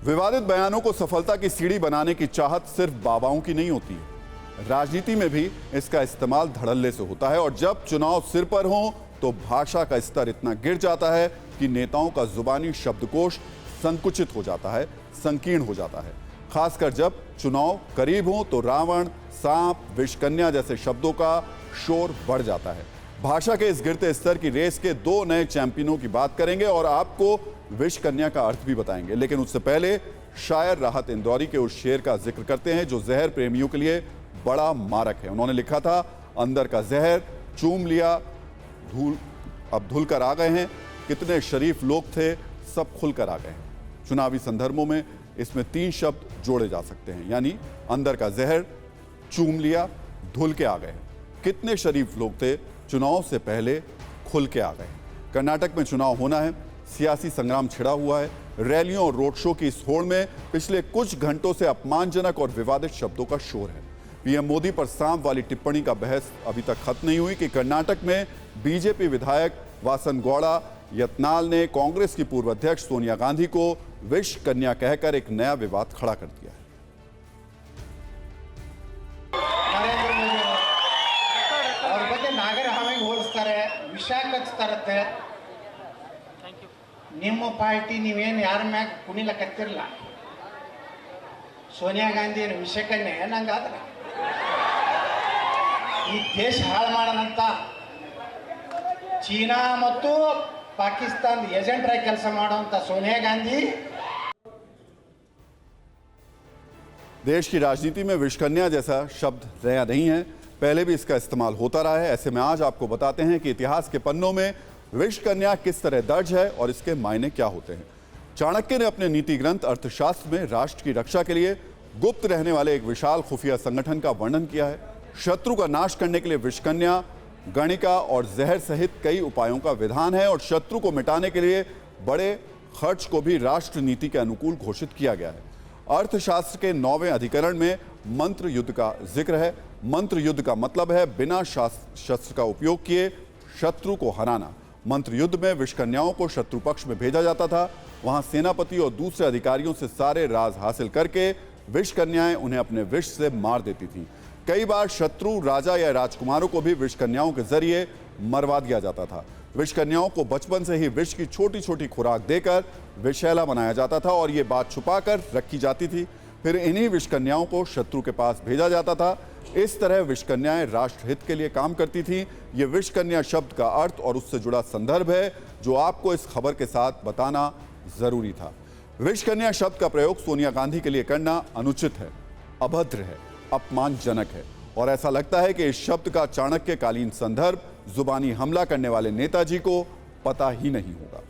विवादित बयानों को सफलता की सीढ़ी बनाने की चाहत सिर्फ बाबाओं की नहीं होती है, राजनीति में भी इसका इस्तेमाल धड़ल्ले से होता है। और जब चुनाव सिर पर हो तो भाषा का स्तर इतना गिर जाता है कि नेताओं का जुबानी शब्दकोश संकुचित हो जाता है, संकीर्ण हो जाता है। खासकर जब चुनाव करीब हो तो रावण, सांप, विषकन्या जैसे शब्दों का शोर बढ़ जाता है। भाषा के इस गिरते स्तर की रेस के दो नए चैंपियनों की बात करेंगे और आपको विषकन्या का अर्थ भी बताएंगे। लेकिन उससे पहले शायर राहत इंदौरी के उस शेर का जिक्र करते हैं जो जहर प्रेमियों के लिए बड़ा मारक है। उन्होंने लिखा था, अंदर का जहर चूम लिया, धूल अब धुल कर आ गए हैं, कितने शरीफ लोग थे सब खुलकर आ गए हैं। चुनावी संदर्भों में इसमें 3 शब्द जोड़े जा सकते हैं, यानी अंदर का जहर चूम लिया, धुल के आ गए हैं, कितने शरीफ लोग थे चुनाव से पहले खुल के आ गए। कर्नाटक में चुनाव होना है, सियासी संग्राम छिड़ा हुआ है। रैलियों और रोड शो की इस होड़ में पिछले कुछ घंटों से अपमानजनक और विवादित शब्दों का शोर है। पीएम मोदी पर सांप वाली टिप्पणी का बहस अभी तक खत्म नहीं हुई कि कर्नाटक में बीजेपी विधायक वासनगौड़ा यत्नाल ने कांग्रेस की पूर्व अध्यक्ष सोनिया गांधी को विष कन्या कहकर एक नया विवाद खड़ा कर दिया है। ವಿಷ ಕಚ್ತಾರತ್ತೆ ನಿಮ್ಮ ಪಾರ್ಟಿ ನೀವೇನು ಯಾರ ಮ್ಯಾಗ ಕುಣಿಲಕತ್ತಿರಲ್ಲ ಸೋನಿಯಾ ಗಾಂಧಿ ಏನು ವಿಷಕನ್ನೇ ನಂಗಾದ್ರೆ ಈ ದೇಶ ಹಾಳು ಮಾಡೋಣಂತ ಚೀನಾ ಮತ್ತು ಪಾಕಿಸ್ತಾನದ ಏಜೆಂಟರಾಗಿ ಕೆಲಸ ಮಾಡುವಂತ सोनिया गांधी। देश की राजनीति में विषकन्या जैसा शब्द नया नहीं है, पहले भी इसका इस्तेमाल होता रहा है। ऐसे में आज आपको बताते हैं कि इतिहास के पन्नों में विषकन्या किस तरह दर्ज है और इसके मायने क्या होते हैं। चाणक्य ने अपने नीति ग्रंथ अर्थशास्त्र में राष्ट्र की रक्षा के लिए गुप्त रहने वाले एक विशाल खुफिया संगठन का वर्णन किया है। शत्रु का नाश करने के लिए विषकन्या, गणिका और जहर सहित कई उपायों का विधान है और शत्रु को मिटाने के लिए बड़े खर्च को भी राष्ट्र नीति के अनुकूल घोषित किया गया है। अर्थशास्त्र के 9वें अधिकरण में मंत्र युद्ध का जिक्र है। मंत्र युद्ध का मतलब है बिना शस्त्र का उपयोग किए शत्रु को हराना। मंत्र युद्ध में विषकन्याओं को शत्रु पक्ष में भेजा जाता था। वहां सेनापति और दूसरे अधिकारियों से सारे राज हासिल करके विषकन्याएं उन्हें अपने विष से मार देती थीं। कई बार शत्रु राजा या राजकुमारों को भी विषकन्याओं के जरिए मरवा दिया जाता था। विषकन्याओं को बचपन से ही विष की छोटी छोटी खुराक देकर विषैला बनाया जाता था और ये बात छुपाकर रखी जाती थी। फिर इन्हीं विषकन्याओं को शत्रु के पास भेजा जाता था। इस तरह विषकन्याएं राष्ट्रहित के लिए काम करती थीं। ये विषकन्या शब्द का अर्थ और उससे जुड़ा संदर्भ है जो आपको इस खबर के साथ बताना जरूरी था। विषकन्या शब्द का प्रयोग सोनिया गांधी के लिए करना अनुचित है, अभद्र है, अपमानजनक है और ऐसा लगता है कि इस शब्द का चाणक्यकालीन संदर्भ जुबानी हमला करने वाले नेताजी को पता ही नहीं होगा।